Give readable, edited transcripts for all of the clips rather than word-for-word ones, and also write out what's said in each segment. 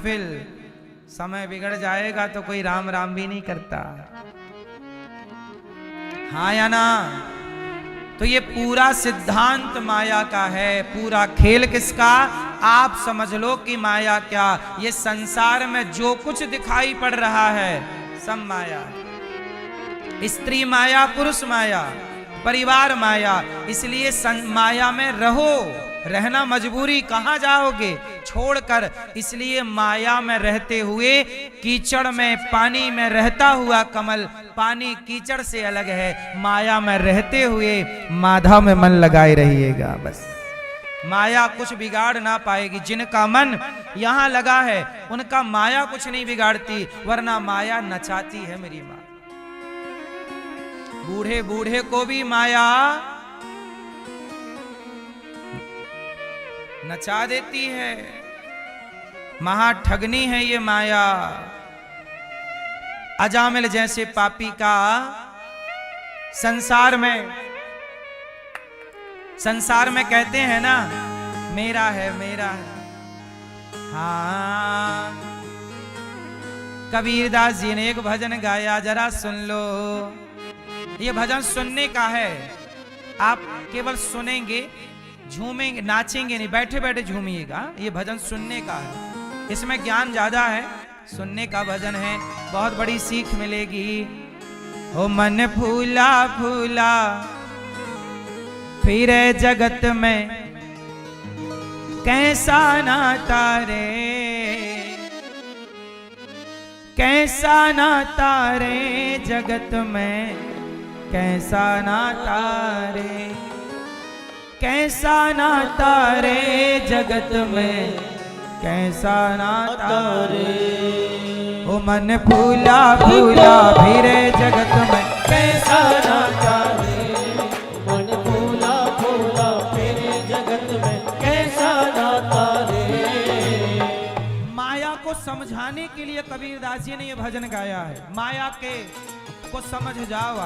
फिर समय बिगड़ जाएगा तो कोई राम राम भी नहीं करता। हाँ या ना? तो ये पूरा सिद्धांत माया का है। पूरा खेल किसका? आप समझ लो कि माया क्या, ये संसार में जो कुछ दिखाई पड़ रहा है सब माया है। स्त्री माया, पुरुष माया, परिवार माया। इसलिए माया में रहो, रहना मजबूरी, कहां जाओगे छोड़कर। इसलिए माया में रहते हुए कीचड़ में, पानी में रहता हुआ कमल पानी कीचड़ से अलग है। माया में रहते हुए माधा में मन लगाए रहिएगा, बस माया कुछ बिगाड़ ना पाएगी। जिनका मन यहां लगा है उनका माया कुछ नहीं बिगाड़ती, वरना माया नचाती है मेरी मां। बूढ़े बूढ़े को भी माया नचा देती है। महाठगनी है ये माया। अजामिल जैसे पापी का संसार में कहते हैं ना, मेरा है मेरा है। हाँ, कबीरदास जी ने एक भजन गाया, जरा सुन लो। ये भजन सुनने का है, आप केवल सुनेंगे, झूमेंगे, नाचेंगे नहीं, बैठे बैठे झूमिएगा। ये भजन सुनने का है, इसमें ज्ञान ज्यादा है। सुनने का भजन है, बहुत बड़ी सीख मिलेगी। ओ मन फूला फूला फिरे जगत में, कैसा नाता रे, कैसा नाता रे जगत में, कैसा नाता रे, कैसा नाता रे जगत में, कैसा नाता रे। ओ मन फूला फूला फिरे जगत में, कैसा नाता रे। मन फूला फूला फिरे जगत में, कैसा नाता रे। माया को समझाने के लिए कबीरदास जी ने यह भजन गाया है। माया के को समझ जाओ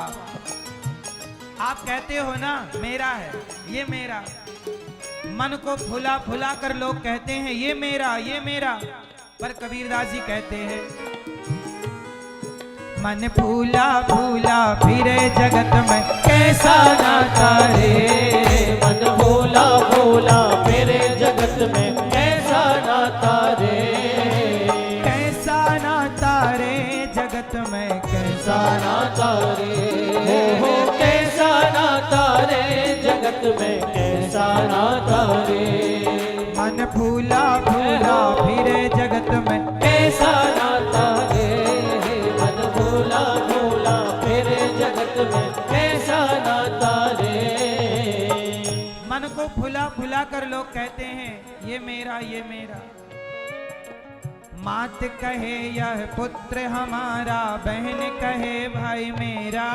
आप कहते हो ना मेरा है, ये मेरा। मन को फुला फुला कर लोग कहते हैं ये मेरा, ये मेरा। पर कबीरदास जी कहते हैं मन फूला फूला फिरे जगत में, कैसा नाता रे। मन फूला फूला फिरे जगत में, कैसा नाता रे। कैसा नाता रे जगत में, कैसा नाता रे। हो कैसा नाता रे जगत में, कैसा नाता रे। मन फूला फूला फिरे जगत में, कैसा नाता रे। मन फूला फूला फिरे जगत में, कैसा नाता रे। मन को फुला फुला कर लोग कहते हैं ये मेरा, ये मेरा। मात कहे यह पुत्र हमारा, बहन कहे भाई मेरा।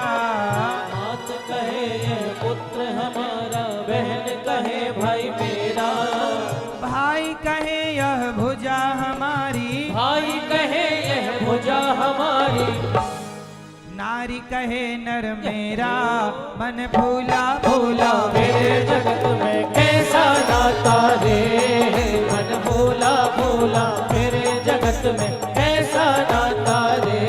मात कहे यह पुत्र हमारा, बहन कहे भाई मेरा। भाई कहे यह भुजा हमारी, भाई कहे यह भुजा हमारी। नारी कहे नर मेरा। मन फूला फूला मेरे जगत में, कैसा नाता रे। मन फूला फूला मेरे जगत में, कैसा नाता रे।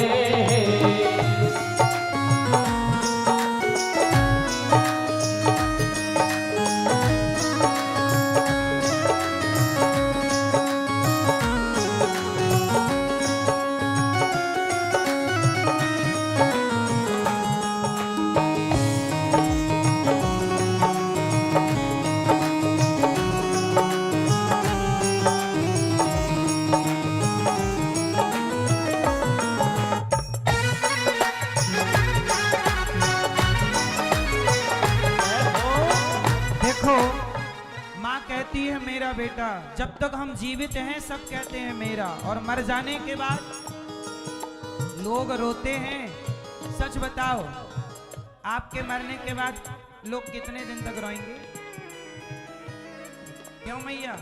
माँ कहती है मेरा बेटा, जब तक हम जीवित हैं सब कहते हैं मेरा, और मर जाने के बाद लोग रोते हैं। सच बताओ, आपके मरने के बाद लोग कितने दिन तक रोएंगे? क्यों मैया?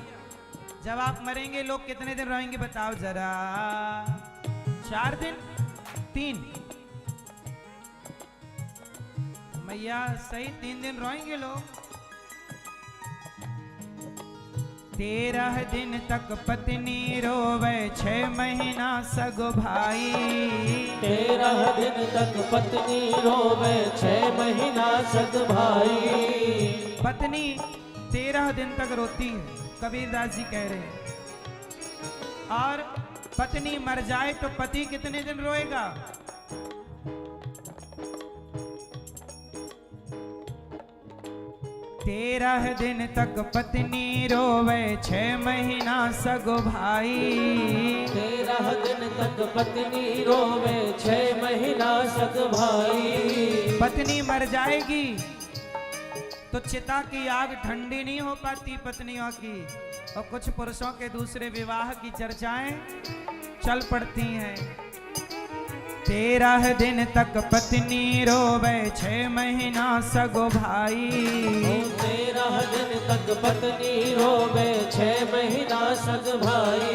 जब आप मरेंगे लोग कितने दिन रोएंगे बताओ जरा? 4 दिन, 3? मैया सही 3 दिन रोएंगे लोग। 13 दिन तक पत्नी रोवे 6 महीना सगो भाई। 13 दिन तक पत्नी रोवे 6 महीना सग भाई। पत्नी 13 दिन तक रोती है, कबीरदास जी कह रहे हैं। और पत्नी मर जाए तो पति कितने दिन रोएगा? 13 दिन तक पत्नी रोवे 6 महीना सगो भाई। 13 दिन तक पत्नी रोवे 6 महीना सग भाई। पत्नी मर जाएगी तो चिता की आग ठंडी नहीं हो पाती पत्नियों की, और कुछ पुरुषों के दूसरे विवाह की चर्चाएं चल पड़ती हैं। 13 दिन तक पत्नी रोवे 6 महीना सगो भाई। 13 दिन तक पत्नी रोवे 6 महीना सग भाई।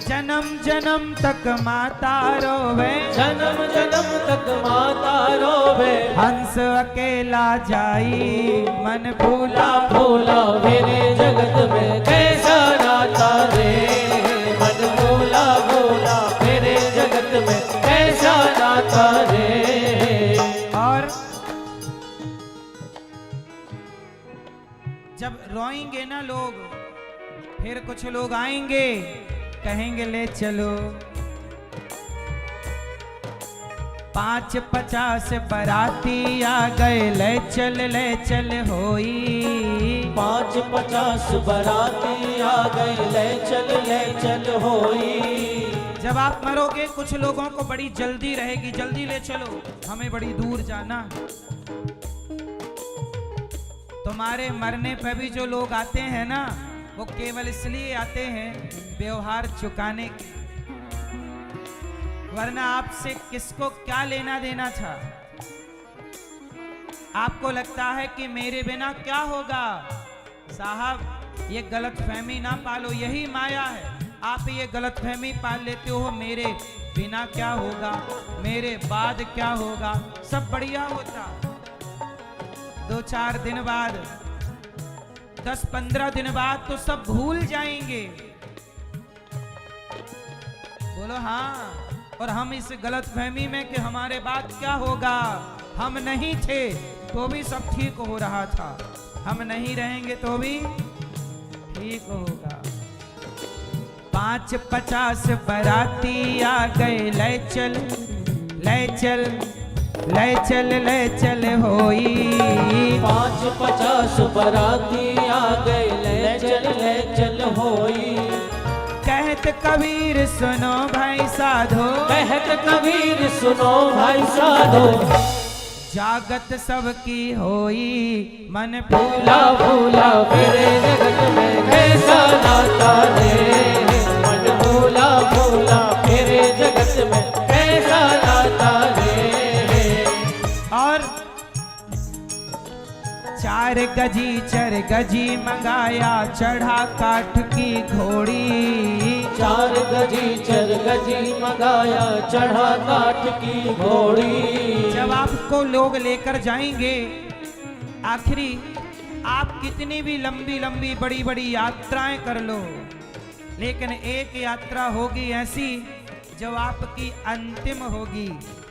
जन्म जन्म तक माता रोवे, जन्म जन्म तक माता रोवे। हंस अकेला जाई मन भूला भूला मेरे जगत में कैसा नाता रे। मन भूला भूला मेरे जगत में कैसा नाता रे। और जब रोएंगे ना लोग, फिर कुछ लोग आएंगे कहेंगे ले चलो। 5-50 बराती आ गए ले चल होई। 5-50 बराती आ गए ले चल होई। जब आप मरोगे कुछ लोगों को बड़ी जल्दी रहेगी, जल्दी ले चलो हमें बड़ी दूर जाना। तुम्हारे मरने पे भी जो लोग आते हैं ना, वो केवल इसलिए आते हैं व्यवहार चुकाने के, वरना आपसे किसको क्या लेना देना था। आपको लगता है कि मेरे बिना क्या होगा। साहब ये गलतफहमी ना पालो, यही माया है। आप ये गलतफहमी पाल लेते हो मेरे बिना क्या होगा, मेरे बाद क्या होगा, सब बढ़िया होता। 2-4 दिन बाद, 10-15 दिन बाद तो सब भूल जाएंगे। बोलो हाँ। और हम इस गलतफहमी में कि हमारे बाद क्या होगा, हम नहीं थे तो भी सब ठीक हो रहा था, हम नहीं रहेंगे तो भी ठीक होगा। 5-50 बराती आ गए ले चल होई। 5-50 बराती आ गए ले चल होई। कहत कबीर सुनो भाई साधो, कहत कबीर सुनो भाई साधो। जागत सबकी होई मन भूला भूला मेरे जगत में कैसा नाता रे। मन भूला भूला मेरे जगत में कैसा नाता रे। और 4 गजी 4 गजी मंगाया चढ़ा काठ की घोड़ी। 4 गजी 4 गजी मंगाया चढ़ा काठ की घोड़ी। जब आपको लोग लेकर जाएंगे, आखिरी आप कितनी भी लंबी लंबी बड़ी बड़ी यात्राएं कर लो, लेकिन एक यात्रा होगी ऐसी जो आपकी अंतिम होगी,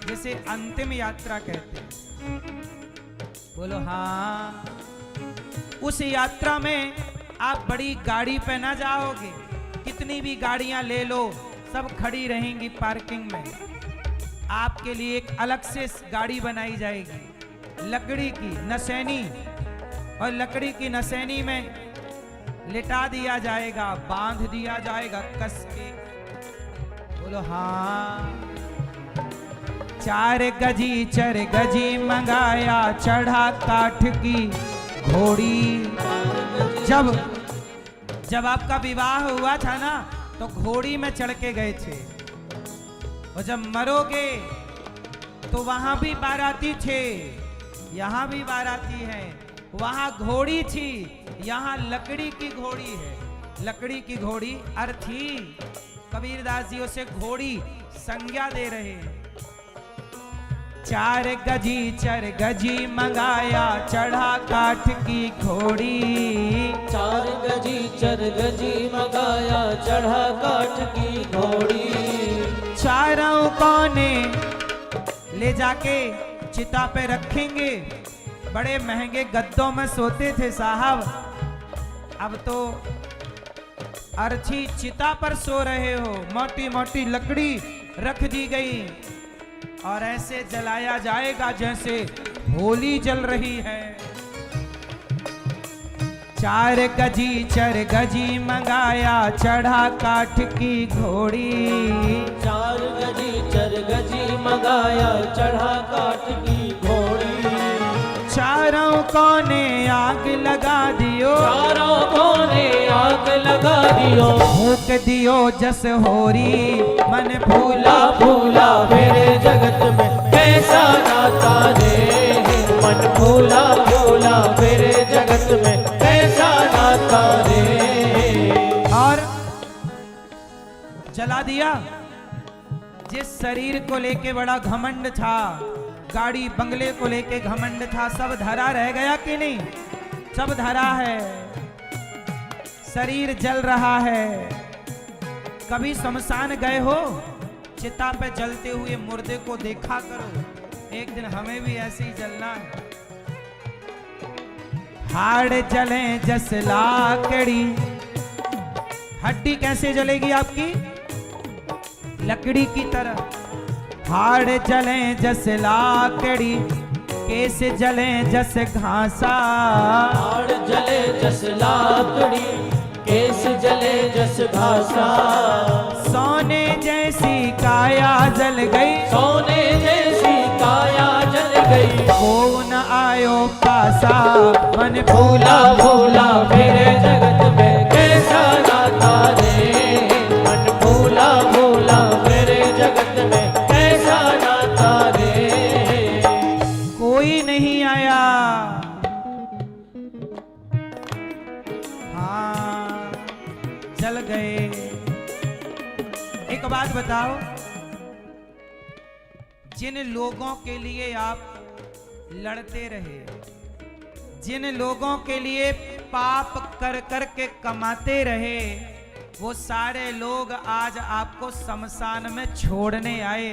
जिसे अंतिम यात्रा कहते हैं। बोलो हाँ। उस यात्रा में आप बड़ी गाड़ी पे ना जाओगे, कितनी भी गाड़ियां ले लो सब खड़ी रहेंगी पार्किंग में। आपके लिए एक अलग से गाड़ी बनाई जाएगी लकड़ी की नसैनी, और लकड़ी की नसैनी में लिटा दिया जाएगा, बांध दिया जाएगा कस के। बोलो हाँ। 4 गजी 4 गजी मंगाया चढ़ा काठ की घोड़ी। जब आपका विवाह हुआ था ना, तो घोड़ी में चढ़ के गए थे, और जब मरोगे तो वहां भी बाराती थे, यहां भी बाराती है। वहां घोड़ी थी, यहां लकड़ी की घोड़ी है। लकड़ी की घोड़ी अर्थी, कबीरदास जी उसे घोड़ी संज्ञा दे रहे हैं। चार गजी चर गजी मंगाया चढ़ा काठ की घोड़ी। चार गजी चर गजी मंगाया चढ़ा काठ की घोड़ी। चारों कोने ले जाके चिता पे रखेंगे। बड़े महंगे गद्दों में सोते थे साहब, अब तो अर्थी चिता पर सो रहे हो। मोटी मोटी लकड़ी रख दी गई और ऐसे जलाया जाएगा जैसे होली जल रही है। चार गजी चर गजी मंगाया चढ़ा काठ की घोड़ी। चार गजी चर गजी मंगाया चढ़ा काठ की घोड़ी। चारों कोने आग लगा दियो। चारों कोने आग लगा दियो। फूक दियो जस होरी मन भूला भूला मेरे जगत में कैसा नाता रे। मन भूला भूला मेरे जगत में कैसा नाता रे। और जला दिया। जिस शरीर को लेके बड़ा घमंड था, गाड़ी बंगले को लेके घमंड था, सब धरा रह गया कि नहीं? सब धरा है, शरीर जल रहा है। कभी शमशान गए हो? चिता पे जलते हुए मुर्दे को देखा करो, एक दिन हमें भी ऐसे ही जलना है। हाड़ जले जस लाकड़ी। हड्डी कैसे जलेगी आपकी? लकड़ी की तरह। हाड़ जले जस लाकड़ी, केस जले जस घासा। हाड़ जले जस लाकड़ी, केस जले जस घासा। सोने जैसी काया जल गई। सोने जैसी काया जल गई। वो न आयो पासा मन भूला भूला मेरे जगत में कैसा नाता रे। मन भूला भूला मेरे जगत में कैसा नाता रे। कोई नहीं आया। हाँ, जल गए। एक बात बताओ, जिन लोगों के लिए आप लड़ते रहे, जिन लोगों के लिए पाप कर कर के कमाते रहे, वो सारे लोग आज आपको शमशान में छोड़ने आए।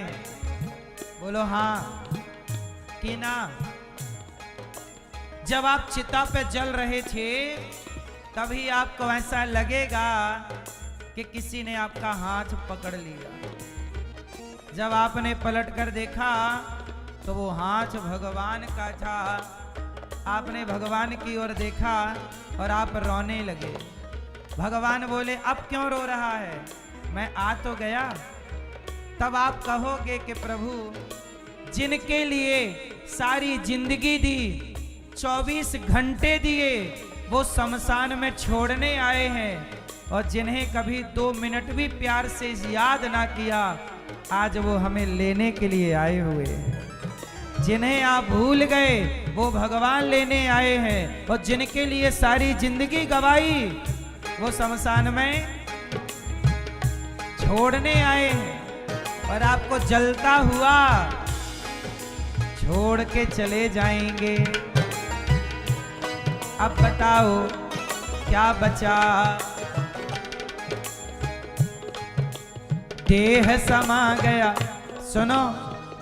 बोलो हाँ कि ना? जब आप चिता पे जल रहे थे तभी आपको ऐसा लगेगा कि किसी ने आपका हाथ पकड़ लिया। जब आपने पलट कर देखा तो वो हाथ भगवान का था। आपने भगवान की ओर देखा और आप रोने लगे। भगवान बोले अब क्यों रो रहा है? मैं आ तो गया। तब आप कहोगे कि प्रभु जिनके लिए सारी जिंदगी दी, 24 घंटे दिए, वो शमशान में छोड़ने आए हैं, और जिन्हें कभी 2 मिनट भी प्यार से याद ना किया, आज वो हमें लेने के लिए आए हुए हैं। जिन्हें आप भूल गए वो भगवान लेने आए हैं, और जिनके लिए सारी जिंदगी गवाई वो शमशान में छोड़ने आए हैं, और आपको जलता हुआ छोड़ के चले जाएंगे। अब बताओ क्या बचा? देह समा गया। सुनो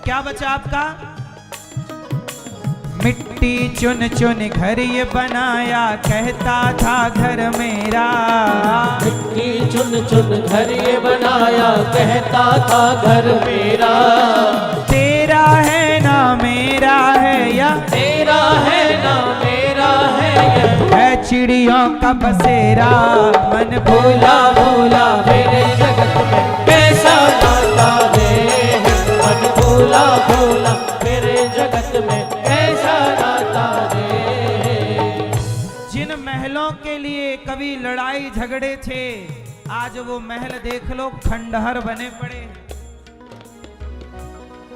क्या बचा आपका? मिट्टी चुन चुन घर ये बनाया, कहता था घर मेरा। मिट्टी चुन चुन घर ये बनाया, कहता था घर मेरा। तेरा है ना मेरा है, या तेरा है ना मेरा है, है चिड़ियों का बसेरा। मन भूला भूला मेरे जगत में कैसा नाता रे। मन भूला भूला मेरे जगत में कैसा नाता रे। जिन महलों के लिए कभी लड़ाई झगड़े थे, आज वो महल देख लो खंडहर बने पड़े।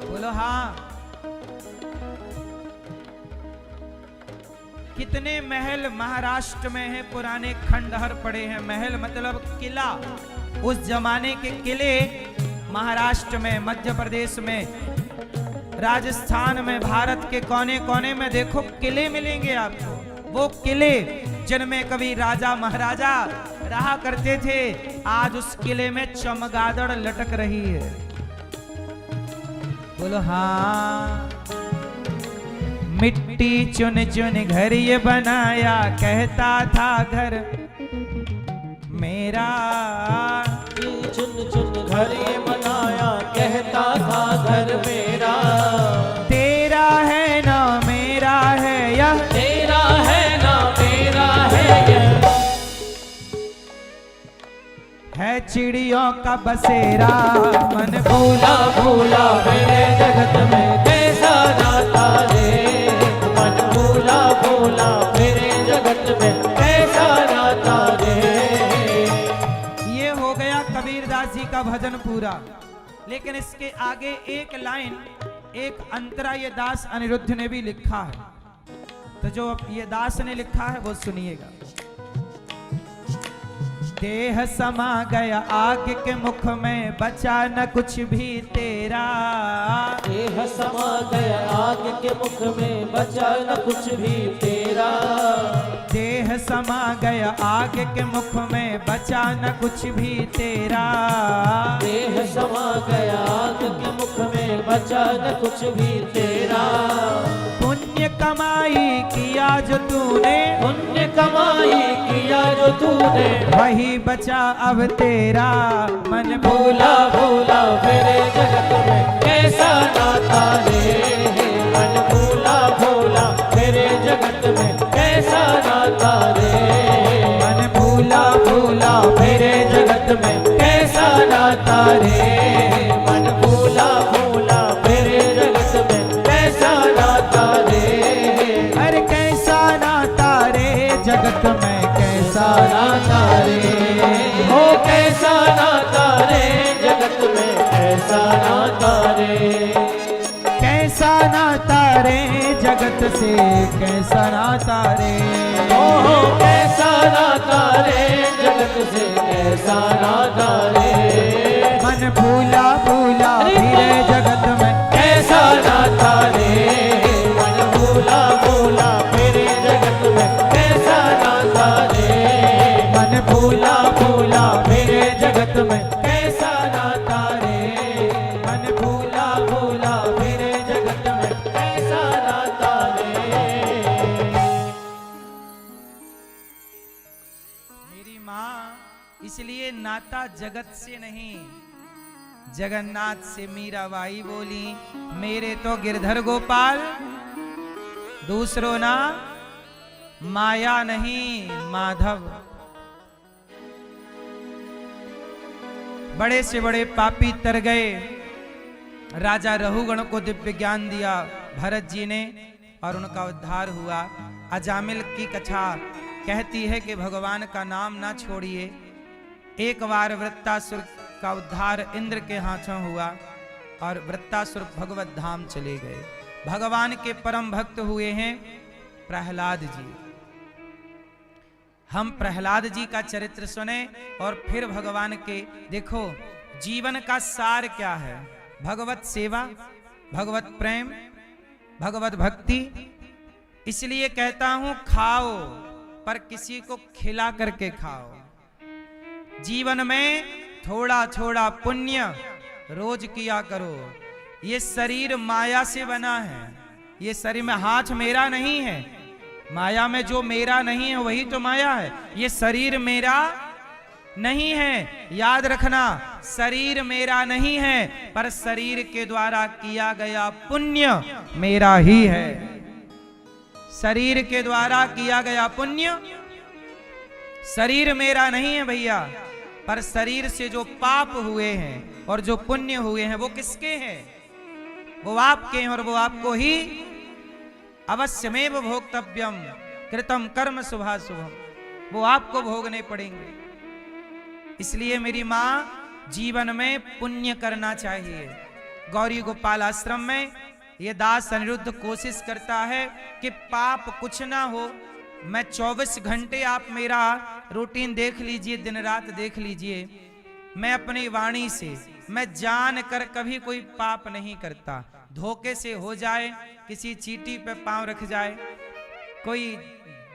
बोलो हाँ। कितने महल महाराष्ट्र में है, पुराने खंडहर पड़े हैं। महल मतलब किला। उस जमाने के किले महाराष्ट्र में, मध्य प्रदेश में राजस्थान में, भारत के कोने कोने में देखो किले मिलेंगे आपको। वो किले जिनमें कभी राजा महाराजा रहा करते थे, आज उस किले में चमगादड़ लटक रही है। बोलो हाँ। मिट्टी चुन चुन घर ये बनाया, कहता था घर मेरा। चुन चुन घर ये बनाया, कहता था घर मेरा। तेरा है ना मेरा है यह, तेरा है ना मेरा है यह, है चिड़ियों का बसेरा। मन भूला भूला मेरे जगत में कैसा नाता रे। मन भूला भूला मेरे जगत में कैसा नाता रे। ये हो गया कबीरदास जी का भजन पूरा। लेकिन इसके आगे एक लाइन, एक अंतरा ये दास अनिरुद्ध ने भी लिखा है, तो जो ये दास ने लिखा है वो सुनिएगा। देह समा गया आग के मुख में, बचा न कुछ भी तेरा। देह समा गया आग के मुख में, बचा न कुछ भी तेरा। देह समा गया आग के मुख में, बचा न कुछ भी तेरा। देह समा गया आग के मुख में, बचा न कुछ भी तेरा। पुण्य कमाई किया जो तूने, पुण्य कमाई किया जो तूने, वही बचा अब तेरा। मन भूला भूला मेरे जगत में कैसा नाता रे। मन भूला भूला मेरे जगत में कैसा नाता रे। मन भूला भूला मेरे जगत में कैसा नाता रे। मन भूला भूला मेरे जगत में कैसा नाता रे। अरे कैसा नाता रे जगत में, कैसा नाता रे। हो कैसा नाता रे जगत में, कैसा नाता रे। कैसा नाता रे जगत से, कैसा नाता रे। हो कैसा नाता रे जगत से, कैसा नाता रे। मन भूला भूला फिरे जगत में, कैसा नाता रे। मन भूला भूला मेरे जगत में कैसा नाता रे। मन भूला भूला मेरे जगत में कैसा नाता रे। मन भूला भूला मेरे जगत में कैसा नाता रे। मेरी माँ इसलिए नाता जगत से नहीं, जगन्नाथ से मीराबाई बोली, मेरे तो गिरधर गोपाल, दूसरों ना माया नहीं माधव। बड़े से बड़े पापी तर गए, राजा रहुगण को दिव्य ज्ञान दिया भरत जी ने और उनका उद्धार हुआ। अजामिल की कथा कहती है कि भगवान का नाम ना छोड़िए। एक बार वृत्तासुर का उद्धार इंद्र के हाथों हुआ और वृत्तासुर भगवत धाम चले गए। भगवान के परम भक्त हुए हैं प्रहलाद जी। हम प्रहलाद जी का चरित्र सुने और फिर भगवान के देखो जीवन का सार क्या है। भगवत सेवा, भगवत प्रेम, भगवत भक्ति। इसलिए कहता हूं खाओ पर किसी को खिला करके खाओ। जीवन में थोड़ा थोड़ा पुण्य रोज किया करो। ये शरीर माया से बना है, ये शरीर में हाथ मेरा नहीं है। माया में जो मेरा नहीं है वही तो माया है। ये शरीर मेरा नहीं है, याद रखना, शरीर मेरा नहीं है, पर शरीर के द्वारा किया गया पुण्य मेरा ही है। शरीर के द्वारा किया गया पुण्य शरीर मेरा नहीं है भैया, पर शरीर से जो पाप हुए हैं और जो पुण्य हुए हैं वो किसके हैं? वो आपके हैं और वो आपको ही अवश्यमेव भोक्तव्यम कृतम कर्म शुभाशुभम, वो आपको भोगने पड़ेंगे। इसलिए मेरी माँ जीवन में पुण्य करना चाहिए। गौरी गोपाल आश्रम में ये दास अनिरुद्ध कोशिश करता है कि पाप कुछ ना हो। मैं 24 घंटे आप मेरा रूटीन देख लीजिए, दिन रात देख लीजिए, मैं अपनी वाणी से, मैं जान कर कभी कोई पाप नहीं करता। धोखे से हो जाए, किसी चींटी पे पांव रख जाए, कोई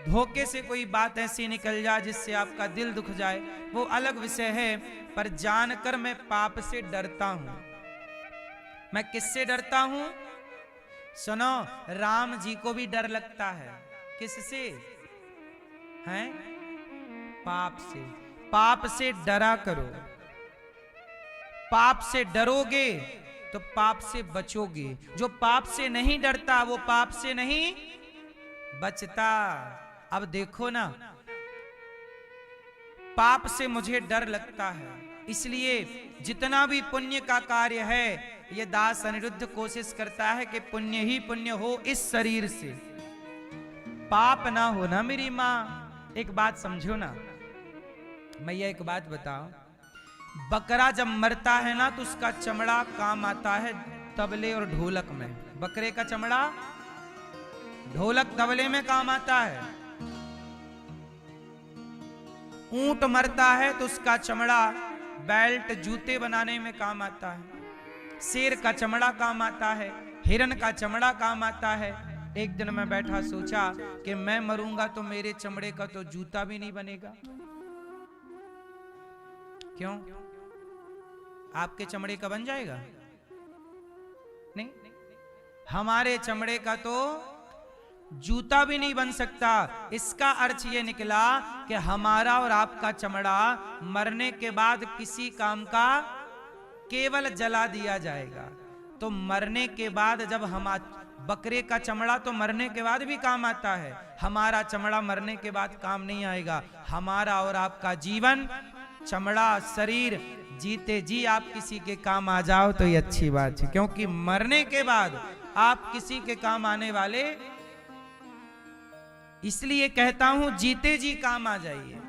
धोखे से कोई बात ऐसी निकल जाए जिससे आपका दिल दुख जाए, वो अलग विषय है। पर जानकर मैं पाप से डरता हूं। मैं किससे डरता हूं? सुनो, राम जी को भी डर लगता है। किससे? हैं? पाप से। पाप से डरा करो। पाप से डरोगे तो पाप से बचोगे। जो पाप से नहीं डरता वो पाप से नहीं बचता। अब देखो ना, पाप से मुझे डर लगता है, इसलिए जितना भी पुण्य का कार्य है ये दास अनिरुद्ध कोशिश करता है कि पुण्य ही पुण्य हो इस शरीर से, पाप ना हो ना मेरी माँ। एक बात समझो ना, मैया एक बात बताओ, बकरा जब मरता है ना तो उसका चमड़ा काम आता है तबले और ढोलक में। बकरे का चमड़ा ढोलक तबले में काम आता है। ऊंट मरता है तो उसका चमड़ा बेल्ट जूते बनाने में काम आता है। शेर का चमड़ा काम आता है, हिरन का चमड़ा काम आता है। एक दिन मैं बैठा सोचा कि मैं मरूंगा तो मेरे चमड़े का तो जूता भी नहीं बनेगा। क्यों? आपके चमड़े का बन जाएगा? नहीं, हमारे चमड़े का तो जूता भी नहीं बन सकता। इसका अर्थ ये निकला कि हमारा और आपका चमड़ा मरने के बाद किसी काम का केवल जला दिया जाएगा। तो मरने के बाद जब हम, बकरे का चमड़ा तो मरने के बाद भी काम आता है, हमारा चमड़ा मरने के बाद काम नहीं आएगा। हमारा और आपका जीवन, चमड़ा, शरीर, जीते जी आप किसी के काम आ जाओ तो ये अच्छी बात है, क्योंकि मरने के बाद आप किसी के काम आने वाले, इसलिए कहता हूं जीते जी काम आ जाइए।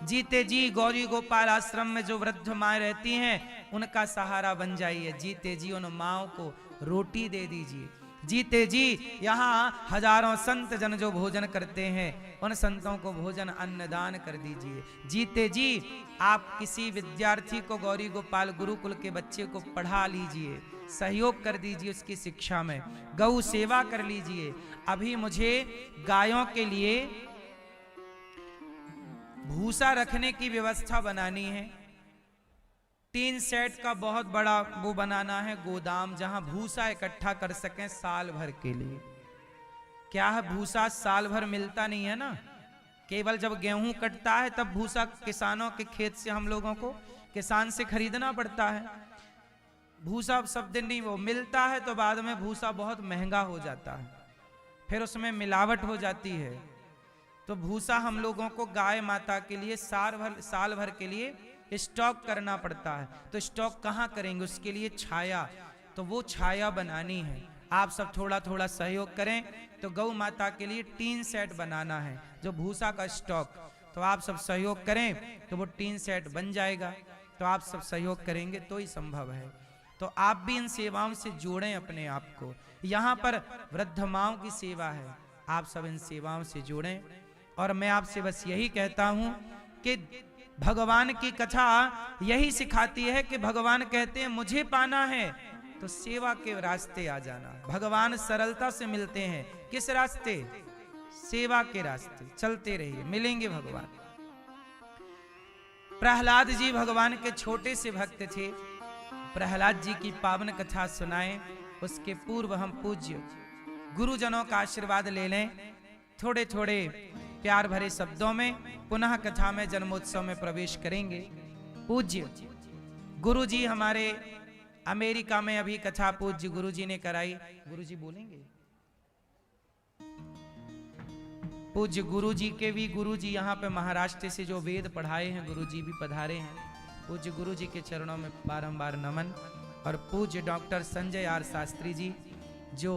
जीते जी गौरी गोपाल आश्रम में जो वृद्ध माँ रहती हैं उनका सहारा बन जाइए। जीते जी उन माओं को रोटी दे दीजिए। जीते जी यहाँ हजारों संत जन जो भोजन करते हैं उन संतों को भोजन अन्नदान कर दीजिए। जीते जी आप किसी विद्यार्थी को, गौरी गोपाल गुरुकुल के बच्चे को पढ़ा लीजिए, सहयोग कर दीजिए उसकी शिक्षा में, गौ सेवा कर लीजिए। अभी मुझे गायों के लिए भूसा रखने की व्यवस्था बनानी है। 3 सेट का बहुत बड़ा वो बनाना है गोदाम, जहां भूसा इकट्ठा कर सकें साल भर के लिए। क्या है, भूसा साल भर मिलता नहीं है ना, केवल जब गेहूं कटता है तब भूसा किसानों के खेत से हम लोगों को किसान से खरीदना पड़ता है। भूसा सब दिन नहीं वो मिलता है, तो बाद में भूसा बहुत महंगा हो जाता है, फिर उसमें मिलावट हो जाती है। तो भूसा हम लोगों को गाय माता के लिए साल भर के लिए स्टॉक करना पड़ता है। तो स्टॉक कहाँ करेंगे, उसके लिए छाया, तो वो छाया बनानी है। आप सब थोड़ा थोड़ा सहयोग करें तो गौ माता के लिए 3 सेट बनाना है जो भूसा का स्टॉक। तो आप सब सहयोग करें तो वो 3 सेट बन जाएगा। तो आप सब सहयोग करेंगे तो ही संभव है। तो आप भी इन सेवाओं से जोड़ें अपने आप को। यहाँ पर वृद्ध माओं की सेवा है, आप सब इन सेवाओं से जुड़ें। और मैं आपसे बस यही कहता हूं कि भगवान की कथा यही सिखाती है कि भगवान कहते हैं मुझे पाना है तो सेवा के रास्ते आ जाना। भगवान सरलता से मिलते हैं, किस रास्ते? सेवा के रास्ते। चलते रहिए, मिलेंगे भगवान। प्रहलाद जी भगवान के छोटे से भक्त थे। प्रहलाद जी की पावन कथा सुनाएं, उसके पूर्व हम पूज्य गुरुजनों का आशीर्वाद ले लें। थोड़े थोड़े प्यार भरे शब्दों में पुनः कथा में जन्मोत्सव में प्रवेश करेंगे। पूज्य गुरु जी हमारे अमेरिका में अभी कथा पूज्य गुरु जी ने कराई। गुरु जी बोलेंगे? पूज्य गुरु जी के भी, गुरु जी यहाँ पे महाराष्ट्र से जो वेद पढ़ाए हैं गुरु जी भी पधारे हैं। पूज्य गुरु जी के चरणों में बारंबार नमन। और पूज्य डॉक्टर संजय आर शास्त्री जी जो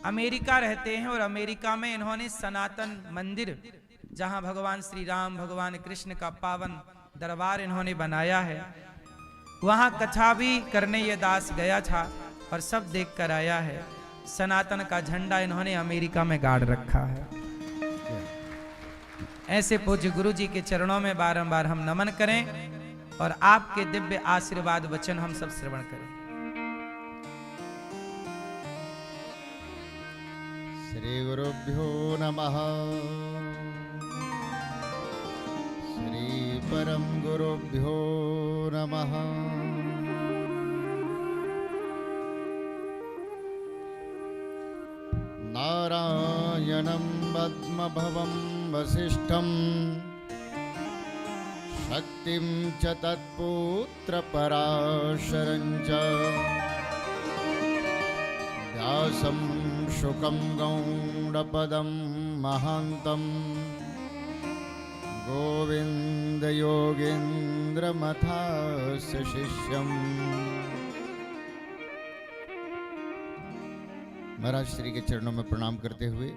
अमेरिका रहते हैं और अमेरिका में इन्होंने सनातन मंदिर, जहां भगवान श्री राम, भगवान कृष्ण का पावन दरबार इन्होंने बनाया है, वहां कथा भी करने ये दास गया था और सब देख कर आया है। सनातन का झंडा इन्होंने अमेरिका में गाड़ रखा है। ऐसे पूज्य गुरु जी के चरणों में बारंबार हम नमन करें। और आपके दिव्य आशीर्वाद वचन हम सब श्रवण करें। श्री गुरुभ्यो नमः। श्री परम गुरुभ्यो नमः। नारायणं पद्मभवं वसिष्ठं शक्तिं च तत्पुत्रपराशरं च व्यासं शुकं गौडपदं महान्तं गोविन्दयोगीन्द्रमथास्य शिष्यम्। महाराज श्री के चरणों में प्रणाम करते हुए,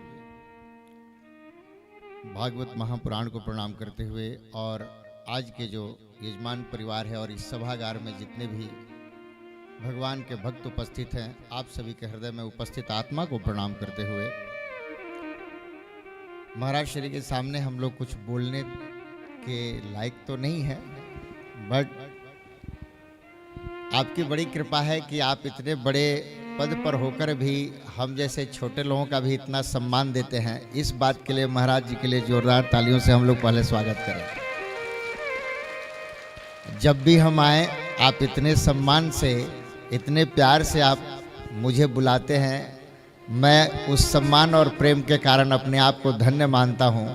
भागवत महापुराण को प्रणाम करते हुए और आज के जो यजमान परिवार है और इस सभागार में जितने भी भगवान के भक्त उपस्थित हैं, आप सभी के हृदय में उपस्थित आत्मा को प्रणाम करते हुए, महाराज श्री के सामने हम लोग कुछ बोलने के लायक तो नहीं है, बट आपकी बड़ी कृपा है कि आप इतने बड़े पद पर होकर भी हम जैसे छोटे लोगों का भी इतना सम्मान देते हैं। इस बात के लिए महाराज जी के लिए जोरदार तालियों से हम लोग पहले स्वागत करें। जब भी हम आए, आप इतने सम्मान से, इतने प्यार से आप मुझे बुलाते हैं। मैं उस सम्मान और प्रेम के कारण अपने आप को धन्य मानता हूं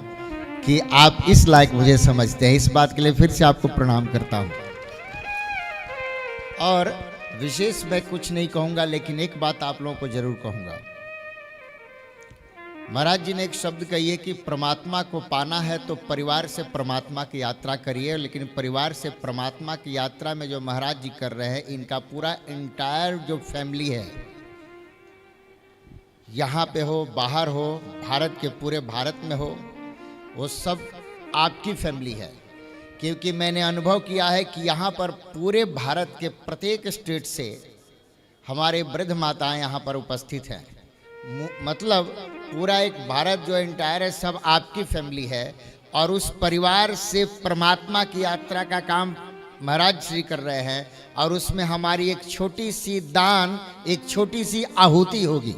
कि आप इस लायक मुझे समझते हैं। इस बात के लिए फिर से आपको प्रणाम करता हूं। और विशेष मैं कुछ नहीं कहूंगा, लेकिन एक बात आप लोगों को जरूर कहूंगा। महाराज जी ने एक शब्द कही है कि परमात्मा को पाना है तो परिवार से परमात्मा की यात्रा करिए। लेकिन परिवार से परमात्मा की यात्रा में जो महाराज जी कर रहे हैं, इनका पूरा इंटायर जो फैमिली है, यहाँ पे हो, बाहर हो, भारत के पूरे भारत में हो, वो सब आपकी फैमिली है। क्योंकि मैंने अनुभव किया है कि यहाँ पर पूरे भारत के प्रत्येक स्टेट से हमारे वृद्ध माताएं यहाँ पर उपस्थित हैं। मतलब पूरा एक भारत जो एंटायर है, सब आपकी फैमिली है। और उस परिवार से परमात्मा की यात्रा का काम महाराज श्री कर रहे हैं। और उसमें हमारी एक छोटी सी दान, एक छोटी सी आहुति होगी।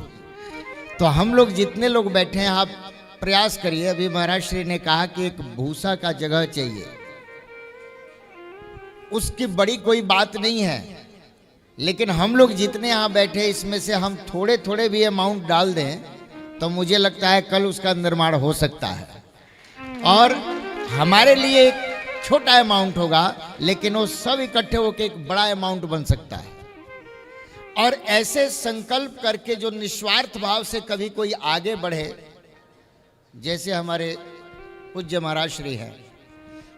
तो हम लोग जितने लोग बैठे हैं, आप प्रयास करिए। अभी महाराज श्री ने कहा कि एक भूसा का जगह चाहिए, उसकी बड़ी कोई बात नहीं है। लेकिन हम लोग जितने यहाँ बैठे, इसमें से हम थोड़े थोड़े भी अमाउंट डाल दें तो मुझे लगता है कल उसका निर्माण हो सकता है। और हमारे लिए एक छोटा अमाउंट होगा, लेकिन वो सब इकट्ठे होकर एक बड़ा अमाउंट बन सकता है। और ऐसे संकल्प करके जो निस्वार्थ भाव से कभी कोई आगे बढ़े, जैसे हमारे पूज्य महाराज श्री हैं,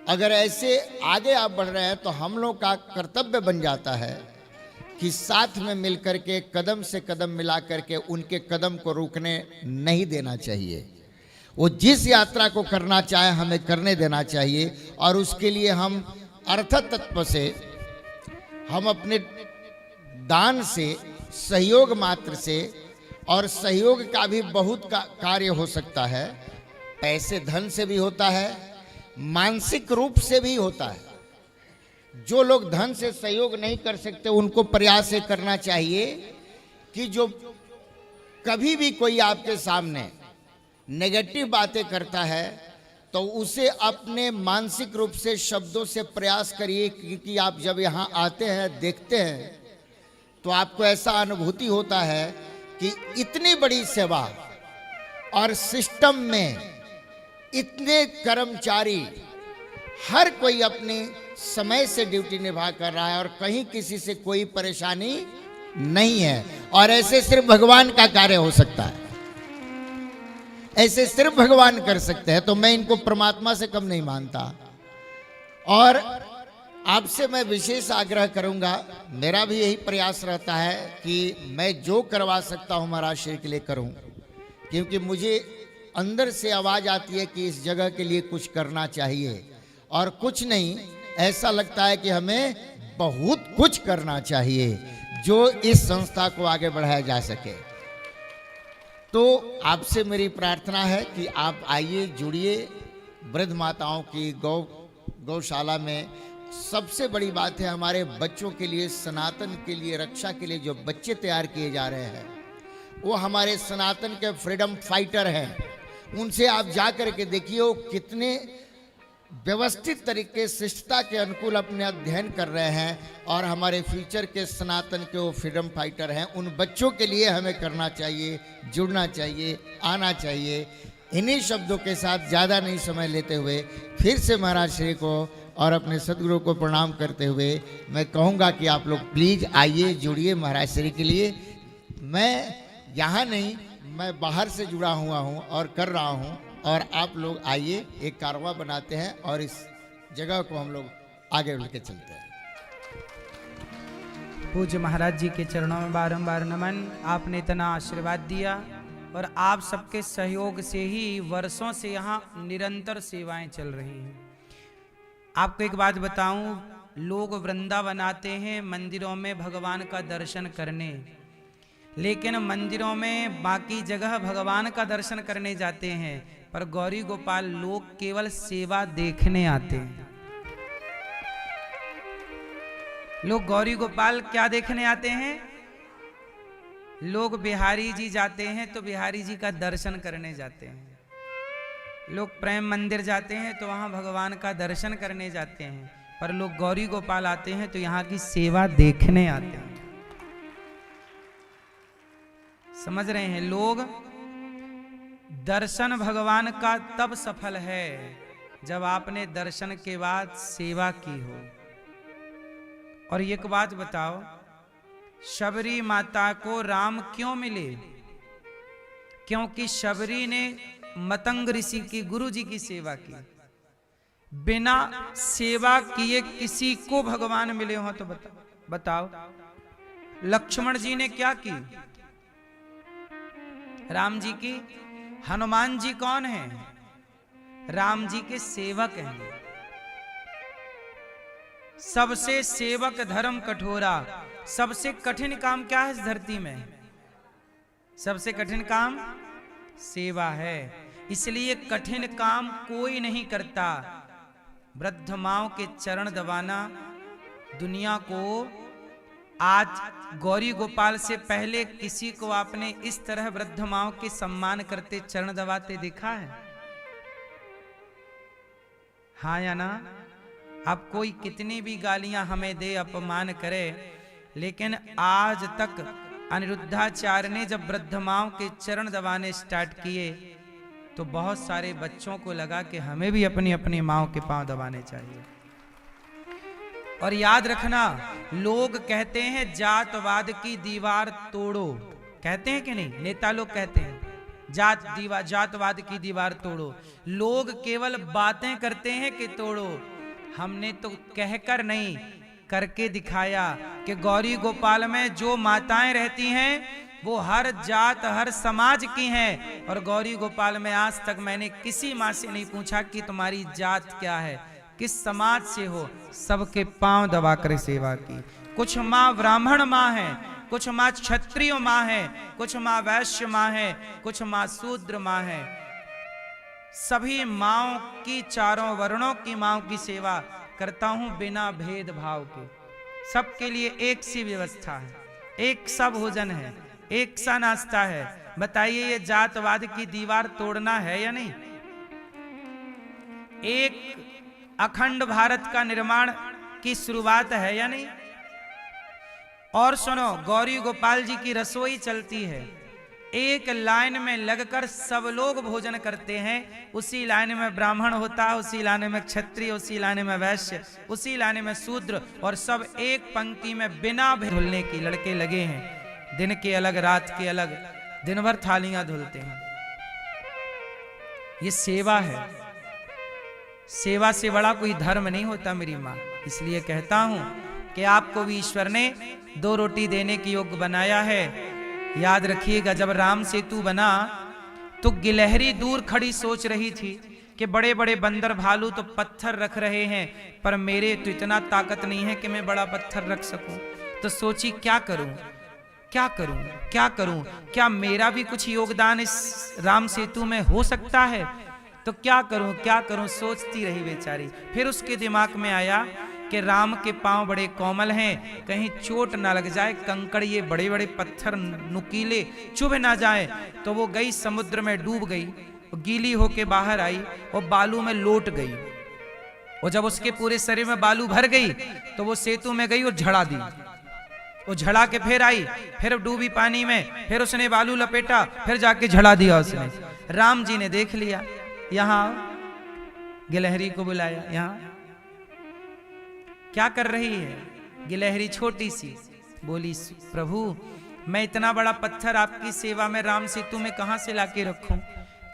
अगर ऐसे आगे आप बढ़ रहे हैं तो हम लोग का कर्तव्य बन जाता है कि साथ में मिलकर के कदम से कदम मिला करके उनके कदम को रुकने नहीं देना चाहिए। वो जिस यात्रा को करना चाहे हमें करने देना चाहिए। और उसके लिए हम अर्थ तत्व से, हम अपने दान से, सहयोग मात्र से, और सहयोग का भी बहुत कार्य हो सकता है। पैसे धन से भी होता है, मानसिक रूप से भी होता है। जो लोग धन से सहयोग नहीं कर सकते, उनको प्रयास ये करना चाहिए कि जो कभी भी कोई आपके सामने नेगेटिव बातें करता है तो उसे अपने मानसिक रूप से शब्दों से प्रयास करिए। क्योंकि आप जब यहाँ आते हैं, देखते हैं, तो आपको ऐसा अनुभूति होता है कि इतनी बड़ी सेवा और सिस्टम में इतने कर्मचारी, हर कोई अपने समय से ड्यूटी निभा कर रहा है और कहीं किसी से कोई परेशानी नहीं है। और ऐसे सिर्फ भगवान का कार्य हो सकता है, ऐसे सिर्फ भगवान कर सकते हैं। तो मैं इनको परमात्मा से कम नहीं मानता। और आपसे मैं विशेष आग्रह करूंगा, मेरा भी यही प्रयास रहता है कि मैं जो करवा सकता हूं महाराज श्री के लिए करूं। क्योंकि मुझे अंदर से आवाज आती है कि इस जगह के लिए कुछ करना चाहिए, और कुछ नहीं, ऐसा लगता है कि हमें बहुत कुछ करना चाहिए जो इस संस्था को आगे बढ़ाया जा सके। तो आपसे मेरी प्रार्थना है कि आप आइए, जुड़िए वृद्ध माताओं की गौशाला में, सबसे बड़ी बात है हमारे बच्चों के लिए, सनातन के लिए, रक्षा के लिए जो बच्चे तैयार किए जा रहे हैं वो हमारे सनातन के फ्रीडम फाइटर हैं। उनसे आप जा कर के देखिए वो कितने व्यवस्थित तरीके, शिष्टता के अनुकूल अपने अध्ययन कर रहे हैं, और हमारे फ्यूचर के सनातन के वो फ्रीडम फाइटर हैं। उन बच्चों के लिए हमें करना चाहिए, जुड़ना चाहिए, आना चाहिए। इन्हीं शब्दों के साथ ज़्यादा नहीं समय लेते हुए फिर से महाराज श्री को और अपने सदगुरु को प्रणाम करते हुए मैं कहूँगा कि आप लोग प्लीज़ आइए, जुड़िए महाराज श्री के लिए। मैं यहाँ नहीं, मैं बाहर से जुड़ा हुआ हूँ और कर रहा हूँ, और आप लोग आइए, एक कारवां बनाते हैं और इस जगह को हम लोग आगे लेके चलते हैं। पूज्य महाराज जी के चरणों में बारंबार नमन। आपने इतना आशीर्वाद दिया और आप सबके सहयोग से ही वर्षों से यहाँ निरंतर सेवाएं चल रही हैं। आपको एक बात बताऊं, लोग वृंदावन आते हैं मंदिरों में भगवान का दर्शन करने, लेकिन मंदिरों में बाकी जगह भगवान का दर्शन करने जाते हैं, पर गौरी गोपाल लोग केवल सेवा देखने आते हैं। लोग गौरी गोपाल क्या देखने आते हैं? लोग बिहारी जी जाते हैं तो बिहारी जी का दर्शन करने जाते हैं। लोग प्रेम मंदिर जाते हैं तो वहां भगवान का दर्शन करने जाते हैं, पर लोग गौरी गोपाल आते हैं तो यहाँ की सेवा देखने आते हैं। समझ रहे हैं? लोग दर्शन भगवान का तब सफल है जब आपने दर्शन के बाद सेवा की हो। और एक बात बताओ, शबरी माता को राम क्यों मिले? क्योंकि शबरी ने मतंग ऋषि की, गुरु जी की सेवा की। बिना सेवा किए किसी को भगवान मिले हो तो बताओ। लक्ष्मण जी ने क्या की? राम जी की। हनुमान जी कौन है? राम जी के सेवक हैं। सबसे सेवक धर्म कठोरा। सबसे कठिन काम क्या है इस धरती में? सबसे कठिन काम सेवा है। इसलिए कठिन काम कोई नहीं करता। वृद्ध माओ के चरण दबाना दुनिया को, आज गौरी गोपाल से पहले किसी को आपने इस तरह वृद्ध माओ के सम्मान करते, चरण दबाते देखा है? हाँ या ना? अब कोई कितनी भी गालियां हमें दे, अपमान करे, लेकिन आज तक अनिरुद्धाचार्य ने जब वृद्ध माओ के चरण दबाने स्टार्ट किए तो बहुत सारे बच्चों को लगा कि हमें भी अपनी अपनी माओ के पांव दबाने चाहिए। और याद रखना, लोग कहते हैं जातवाद की दीवार तोड़ो, कहते हैं कि नहीं? नेता लोग कहते हैं जातवाद की दीवार तोड़ो। लोग केवल बातें करते हैं कि तोड़ो। हमने तो कहकर नहीं, करके दिखाया कि गौरी गोपाल में जो माताएं रहती हैं वो हर जात, हर समाज की हैं। और गौरी गोपाल में आज तक मैंने किसी माँ से नहीं पूछा कि तुम्हारी जात क्या है, किस समाज से हो। सबके पांव दबाकर सेवा की। कुछ माँ ब्राह्मण माँ है, कुछ माँ क्षत्रिय माँ है, कुछ माँ वैश्य माँ है, कुछ माँ शूद्र माँ है। सभी माँओं की, चारों वर्णों की माँओं की सेवा करता हूं बिना भेदभाव के। सबके लिए एक सी व्यवस्था है, एक सा भोजन है, एक सा नाश्ता है। बताइए ये जातवाद की दीवार तोड़ना है या नहीं? एक अखंड भारत का निर्माण की शुरुआत है या नहीं? और सुनो, गौरी गोपाल जी की रसोई चलती है, एक लाइन में लगकर सब लोग भोजन करते हैं। उसी लाइन में ब्राह्मण होता है, उसी लाइन में क्षत्रिय, उसी लाइन में वैश्य, उसी लाइन में शूद्र, और सब एक पंक्ति में बिना धुलने की लड़के लगे हैं। दिन के अलग, रात के अलग, दिन भर थालियां धुलते हैं। ये सेवा है। सेवा से बड़ा कोई धर्म नहीं होता मेरी माँ। इसलिए कहता हूं कि आपको भी ईश्वर ने 2 रोटी देने के योग्य बनाया है। याद रखिएगा, जब राम सेतु बना तो गिलहरी दूर खड़ी सोच रही थी कि बड़े बड़े बंदर भालू तो पत्थर रख रहे हैं, पर मेरे तो इतना ताकत नहीं है कि मैं बड़ा पत्थर रख सकूं। तो सोची क्या करूं, क्या करूं, क्या करूं, क्या मेरा भी कुछ योगदान इस राम सेतु में हो सकता है? तो क्या करूं, क्या करूं, सोचती रही बेचारी। फिर उसके दिमाग में आया कि राम के पांव बड़े कोमल हैं, कहीं चोट ना लग जाए, कंकड़ ये बड़े बड़े पत्थर नुकीले चुभ ना जाए। तो वो गई समुद्र में डूब गई, गीली होके बाहर आई और बालू में लोट गई। और जब उसके पूरे शरीर में बालू भर गई तो वो सेतु में गई और झड़ा दी। वो झड़ा के फिर आई, फिर डूबी पानी में, फिर उसने बालू लपेटा, फिर जाके झड़ा दिया उसने। राम जी ने देख लिया, यहां गिलहरी को बुलाया, यहां क्या कर रही है? गिलहरी छोटी सी बोली, प्रभु मैं इतना बड़ा पत्थर आपकी सेवा में राम सेतु में कहां से लाके रखूं?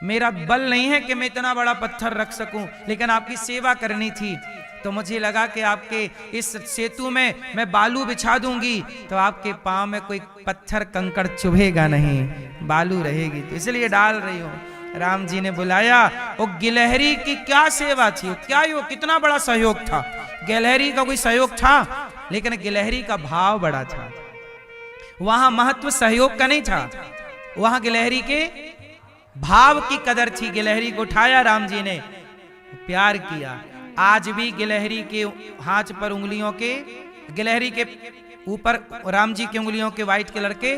मेरा बल नहीं है कि मैं इतना बड़ा पत्थर रख सकूं, लेकिन आपकी सेवा करनी थी तो मुझे लगा कि आपके इस सेतु में मैं बालू बिछा दूंगी तो आपके पांव में कोई पत्थर कंकड़ चुभेगा नहीं, बालू रहेगी, तो इसलिए डाल रही हूं। राम जी ने बुलाया। वो गिलहरी की क्या सेवा थी, क्या वो कितना बड़ा सहयोग था। गिलहरी का कोई सहयोग था, लेकिन गिलहरी का भाव बड़ा था। वहां महत्व सहयोग का नहीं था, वहां गिलहरी के भाव की कदर थी। गिलहरी को उठाया राम जी ने, प्यार किया। आज भी गिलहरी के हाथ पर उंगलियों के, गिलहरी के ऊपर राम जी की उंगलियों के व्हाइट कलर के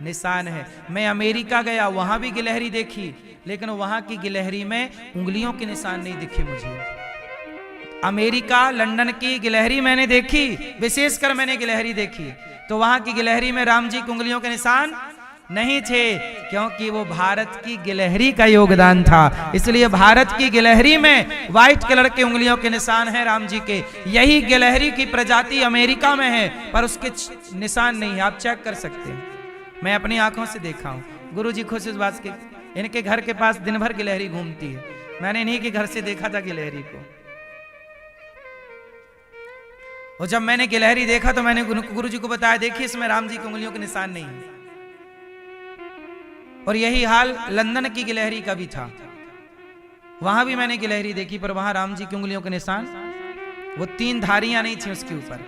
निशान है। मैं अमेरिका गया, वहां भी गिलहरी देखी, लेकिन वहां की गिलहरी में उंगलियों के निशान नहीं दिखे मुझे। अमेरिका लंदन की गिलहरी मैंने देखी, विशेषकर मैंने गिलहरी देखी, तो वहां की गिलहरी में राम जी की उंगलियों के निशान नहीं थे, क्योंकि वो भारत की गिलहरी का योगदान था। इसलिए भारत की गिलहरी में व्हाइट कलर के उंगलियों के निशान हैं राम जी के। यही गिलहरी की प्रजाति अमेरिका में है, पर उसके निशान नहीं है, आप चेक कर सकते हैं। मैं अपनी आंखों से देखा हूं। गुरु जी खुश इस बात के, इनके घर के पास दिन भर गिलहरी घूमती है। मैंने इन्हीं के घर से देखा था गिलहरी को। और जब मैंने गिलहरी देखा तो मैंने गुरु जी को बताया, देखिए इसमें राम जी की उंगलियों के निशान नहीं है। और यही हाल लंदन की गिलहरी का भी था, वहां भी मैंने गिलहरी देखी, पर वहां राम जी की उंगलियों के निशान, वो 3 धारियां नहीं थी उसके ऊपर,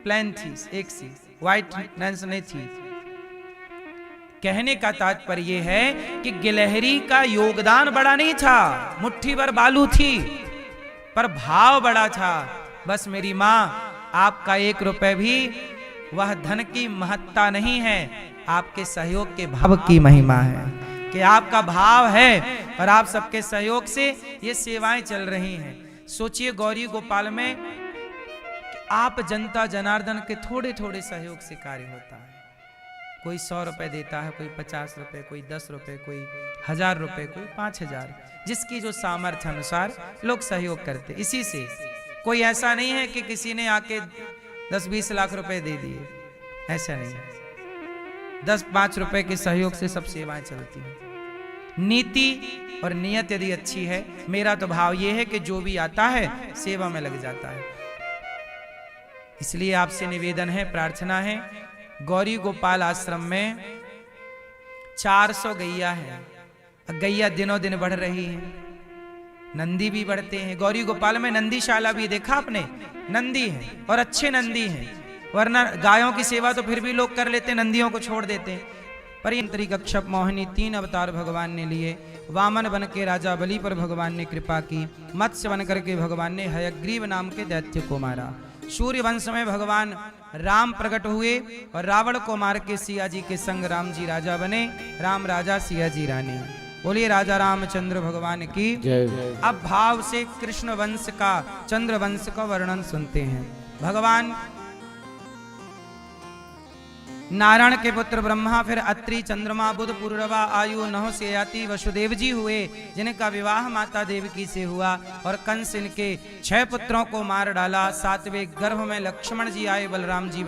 प्लेन थी, एक सी व्हाइट लेंस नहीं थी। कहने का तात्पर्य यह है कि गिलहरी का योगदान बड़ा नहीं था, मुट्ठी भर बालू थी, पर भाव बड़ा था। बस मेरी मां, आपका 1 रुपए भी वह धन की महत्ता नहीं है, आपके सहयोग के भाव की महिमा है, कि आपका भाव है और आप सबके सहयोग से ये सेवाएं चल रही हैं। सोचिए गौरी गोपाल में आप जनता जनार्दन के थोड़े थोड़े सहयोग से कार्य होता है। कोई 100 रुपए देता है, कोई 50 रुपए, कोई 10 रुपए, कोई 1000 रुपए, कोई 5000, जिसकी जो सामर्थ्य अनुसार लोग सहयोग करते। इसी से कोई ऐसा नहीं है कि किसी ने आके 10-20 लाख रुपए दे दिए, ऐसा नहीं है। 10-5 रुपए के सहयोग से सब सेवाएं चलती हैं। नीति और नियत यदि अच्छी है, मेरा तो भाव यह है कि जो भी आता है सेवा में लग जाता है। इसलिए आपसे निवेदन है, प्रार्थना है, गौरी गोपाल आश्रम में 400 गैया है। गैया दिनों दिन बढ़ रही है, नंदी भी बढ़ते हैं। गौरी गोपाल में नंदीशाला भी देखा आपने, नंदी है और अच्छे नंदी हैं, वरना गायों की सेवा तो फिर भी लोग कर लेते, नंदियों को छोड़ देते हैं। पर यंत्री कक्षप मोहिनी 3 अवतार भगवान ने लिए। वामन बन के राजा बलि पर भगवान ने कृपा की, मत्स्य बन करके भगवान ने हयग्रीव नाम के दैत्य को मारा। सूर्य वंश में भगवान राम प्रकट हुए और रावण को मार के सिया जी के संग राम जी राजा बने, राम राजा सिया जी रानी। बोलिए राजा रामचंद्र भगवान की जय। अब भाव से कृष्ण वंश का, चंद्र वंश का वर्णन सुनते हैं। भगवान नारायण के पुत्र ब्रह्मा, फिर अत्रि, चंद्रमा, बुध, पूर्वा, आयु, नहुष, ययाति, वसुदेव जी हुए, जिनका विवाह माता देवकी से हुआ। और कंस इनके 6 पुत्रों को मार डाला। 7वें गर्भ में लक्ष्मण जी आए, बलराम जी